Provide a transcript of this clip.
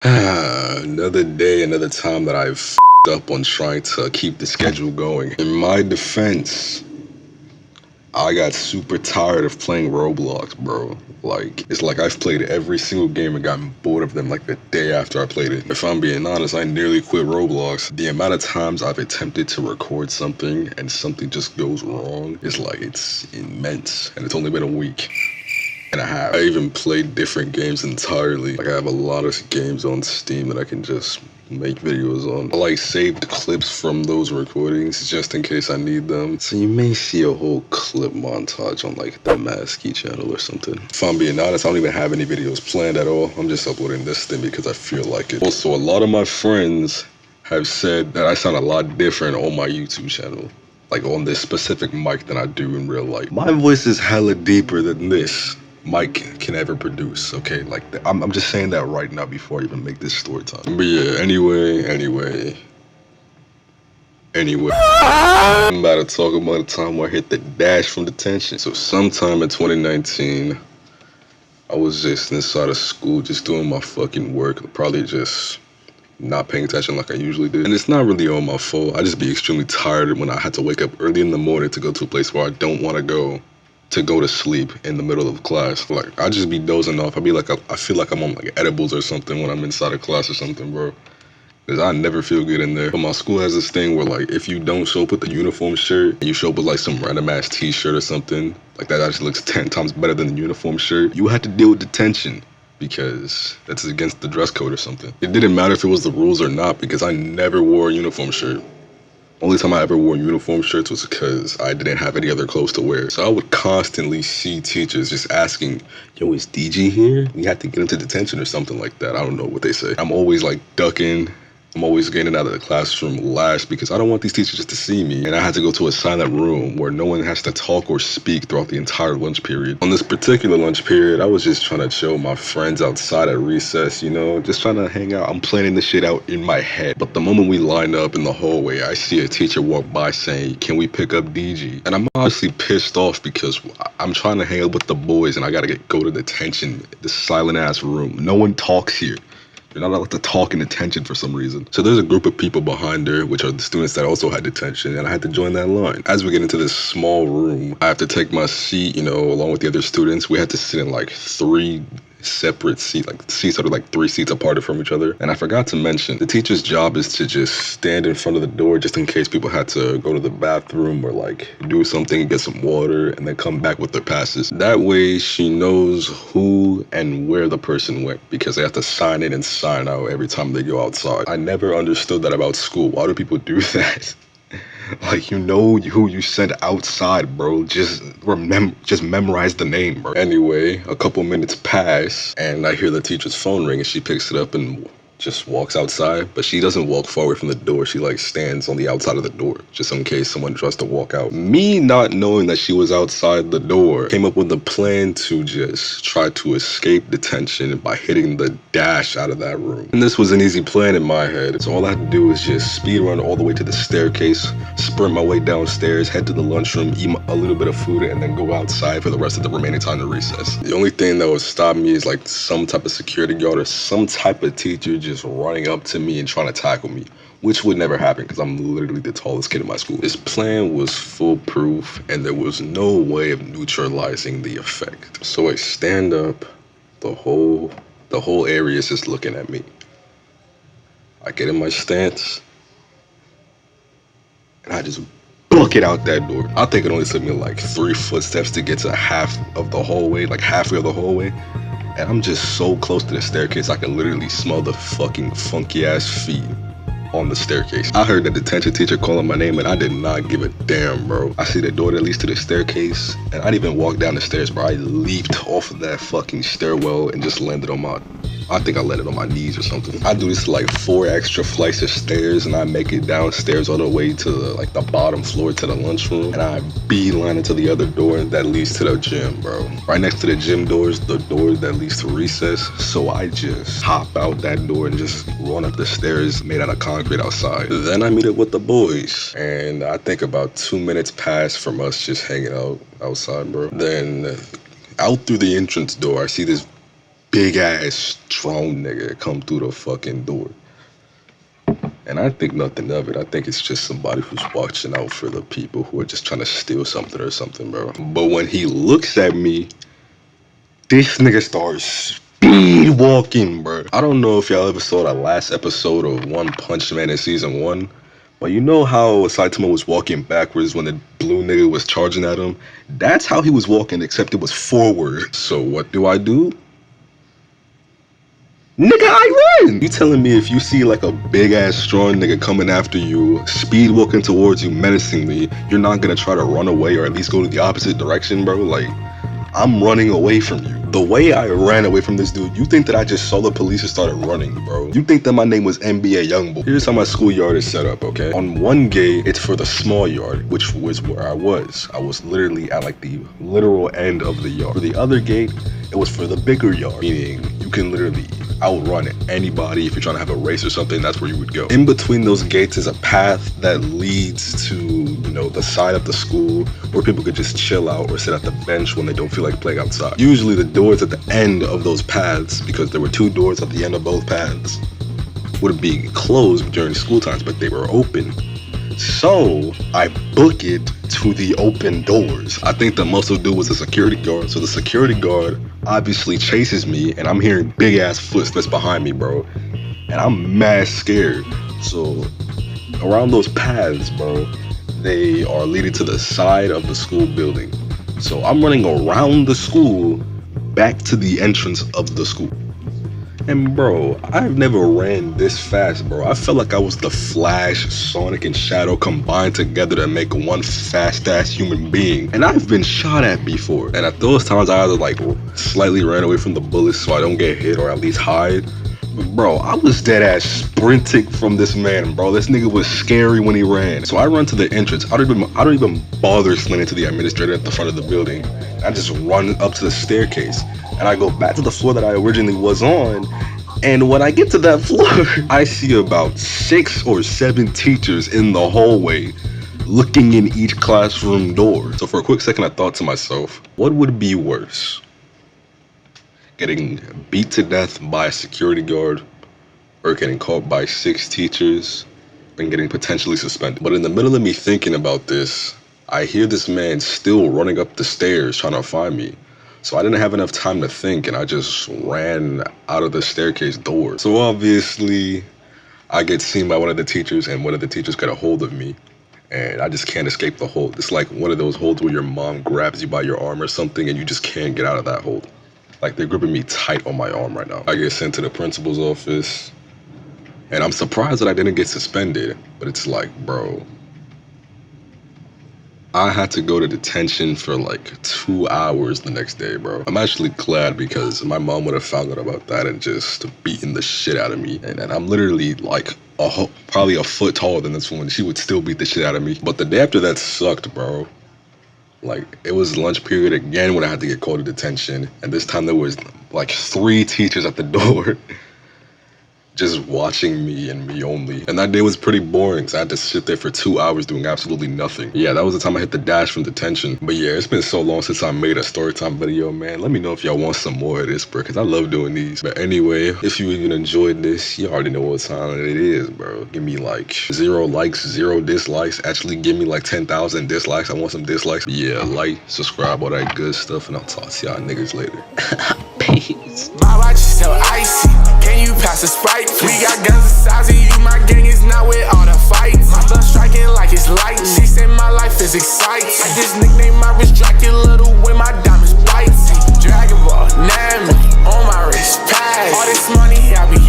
Another day, another time that I've f***ed up on trying to keep the schedule going. In my defense, I got super tired of playing Roblox, bro. Like, it's like I've played every single game and gotten bored of them like the day after I played it. If I'm being honest, I nearly quit Roblox. The amount of times I've attempted to record something and something just goes wrong is like, it's immense. And it's only been a week and a half. I even played different games entirely. Like, I have a lot of games on Steam that I can just make videos on. I like saved clips from those recordings just in case I need them. So you may see a whole clip montage on like the Maskey channel or something. If I'm being honest, I don't even have any videos planned at all. I'm just uploading this thing because I feel like it. Also, a lot of my friends have said that I sound a lot different on my YouTube channel. Like on this specific mic than I do in real life. My voice is hella deeper than this mic can ever produce, okay? Like, I'm just saying that right now before I even make this story time. But yeah, anyway. I'm about to talk about the time where I hit the dash from detention. So sometime in 2019, I was just inside of school, just doing my fucking work, probably just not paying attention like I usually did. And it's not really all my fault. I just be extremely tired when I had to wake up early in the morning to go to a place where I don't want to go to sleep in the middle of class. Like, I just be dozing off. I be like, I feel like I'm on like edibles or something when I'm inside of class or something, bro. Cause I never feel good in there. But my school has this thing where like, if you don't show up with the uniform shirt, and you show up with like some random ass t-shirt or something, like that actually looks 10 times better than the uniform shirt, you had to deal with detention because that's against the dress code or something. It didn't matter if it was the rules or not because I never wore a uniform shirt. Only time I ever wore uniform shirts was because I didn't have any other clothes to wear. So I would constantly see teachers just asking, yo, is DG here? We have to get him to detention or something like that. I don't know what they say. I'm always like ducking. I'm always getting out of the classroom last because I don't want these teachers to see me. And I had to go to a silent room where no one has to talk or speak throughout the entire lunch period. On this particular lunch period, I was just trying to chill with my friends outside at recess, you know, just trying to hang out. I'm planning this shit out in my head. But the moment we line up in the hallway, I see a teacher walk by saying, can we pick up DG? And I'm honestly pissed off because I'm trying to hang out with the boys and I gotta go to detention, this silent ass room. No one talks here. You're not allowed to talk in detention for some reason. So there's a group of people behind her, which are the students that also had detention, and I had to join that line. As we get into this small room, I have to take my seat, you know, along with the other students. We had to sit in like 3 separate seats, like seats that are like 3 seats apart from each other. And I forgot to mention, the teacher's job is to just stand in front of the door just in case people had to go to the bathroom or like do something, get some water, and then come back with their passes. That way she knows who and where the person went because they have to sign in and sign out every time they go outside. I never understood that about school. Why do people do that? Like, you know who you send outside, bro. Just memorize the name, bro. Anyway, a couple minutes pass, and I hear the teacher's phone ring, and she picks it up and just walks outside. But she doesn't walk forward from the door. She, like, stands on the outside of the door, just in case someone tries to walk out. Me not knowing that she was outside the door came up with a plan to just try to escape detention by hitting the dash out of that room. And this was an easy plan in my head. So all I had to do was just speed run all the way to the staircase, sprint my way downstairs, head to the lunchroom, eat a little bit of food, and then go outside for the rest of the remaining time of recess. The only thing that would stop me is like some type of security guard or some type of teacher just running up to me and trying to tackle me, which would never happen because I'm literally the tallest kid in my school. This plan was foolproof and there was no way of neutralizing the effect. So I stand up, the whole area is just looking at me. I get in my stance, and I just book it out that door. I think it only took me like 3 footsteps to get to half of the hallway, like halfway of the hallway. And I'm just so close to the staircase, I can literally smell the fucking funky ass feet on the staircase. I heard the detention teacher calling my name and I did not give a damn, bro. I see the door that leads to the staircase and I didn't even walk down the stairs, bro. I leaped off of that fucking stairwell and just landed on I think I landed on my knees or something. I do this like 4 extra flights of stairs and I make it downstairs all the way to like the bottom floor to the lunchroom, and I beeline into the other door that leads to the gym, bro. Right next to the gym doors, the door that leads to recess. So I just hop out that door and just run up the stairs made out of concrete outside. Then I meet up with the boys, and I think about 2 minutes pass from us just hanging out outside, bro. Then out through the entrance door, I see this big ass strong nigga come through the fucking door. And I think nothing of it. I think it's just somebody who's watching out for the people who are just trying to steal something or something, bro. But when he looks at me, this nigga starts speed walking, bro. I don't know if y'all ever saw the last episode of One Punch Man in season 1, but you know how Saitama was walking backwards when the blue nigga was charging at him? That's how he was walking, except it was forward. So what do? Nigga, I run! You telling me if you see like a big ass strong nigga coming after you, speed walking towards you menacingly, you're not gonna try to run away or at least go to the opposite direction, bro? Like, I'm running away from you. The way I ran away from this dude, you think that I just saw the police and started running, bro? You think that my name was NBA Youngboy? Here's how my schoolyard is set up, okay? On one gate, it's for the small yard, which was where I was. I was literally at like the literal end of the yard. For the other gate, it was for the bigger yard, meaning you can literally outrun anybody. If you're trying to have a race or something, that's where you would go. In between those gates is a path that leads to, you know, the side of the school where people could just chill out or sit at the bench when they don't feel like playing outside. Usually the doors at the end of those paths, because there were 2 doors at the end of both paths, would be closed during school times, but they were open. So I book it to the open doors. I think the muscle dude was a security guard, so the security guard obviously chases me, and I'm hearing big ass footsteps behind me, bro, and I'm mad scared. So around those paths, bro, they are leading to the side of the school building. So I'm running around the school back to the entrance of the school. And bro, I've never ran this fast, bro. I felt like I was the Flash, Sonic, and Shadow combined together to make one fast-ass human being. And I've been shot at before. And at those times, I either like slightly ran away from the bullets so I don't get hit or at least hide. But bro, I was dead ass sprinting from this man, bro. This nigga was scary when he ran. So I run to the entrance. I don't even bother explaining to the administrator at the front of the building. I just run up to the staircase. And I go back to the floor that I originally was on, and when I get to that floor, I see about 6 or 7 teachers in the hallway looking in each classroom door. So for a quick second, I thought to myself, what would be worse? Getting beat to death by a security guard, or getting caught by 6 teachers, and getting potentially suspended? But in the middle of me thinking about this, I hear this man still running up the stairs trying to find me. So I didn't have enough time to think, and I just ran out of the staircase door. So obviously, I get seen by one of the teachers, and one of the teachers got a hold of me, and I just can't escape the hold. It's like one of those holds where your mom grabs you by your arm or something, and you just can't get out of that hold. Like, they're gripping me tight on my arm right now. I get sent to the principal's office, and I'm surprised that I didn't get suspended, but it's like, bro, I had to go to detention for like 2 hours the next day, bro. I'm actually glad, because my mom would have found out about that and just beaten the shit out of me. And I'm literally like probably a foot taller than this woman. She would still beat the shit out of me. But the day after that sucked, bro. Like, it was lunch period again when I had to get called to detention. And this time there was like 3 teachers at the door just watching me and me only. And that day was pretty boring, so I had to sit there for 2 hours doing absolutely nothing. Yeah, that was the time I hit the dash from detention. But yeah, it's been so long since I made a storytime video, man. Let me know if y'all want some more of this, bro, because I love doing these. But anyway, if you even enjoyed this, you already know what time it is, bro. Give me like 0 likes, 0 dislikes. Actually, give me like 10,000 dislikes. I want some dislikes. Yeah, like, subscribe, all that good stuff, and I'll talk to y'all niggas later. Peace. My watch is so icy. Can you pass a Sprite? We got guns the size of you. My gang is not with all the fights. My blood striking like it's light. She said my life is exciting. I just nicknamed my wrist Dracula with my diamonds bright. Dragon Ball, Nami, on my wrist pad. All this money I be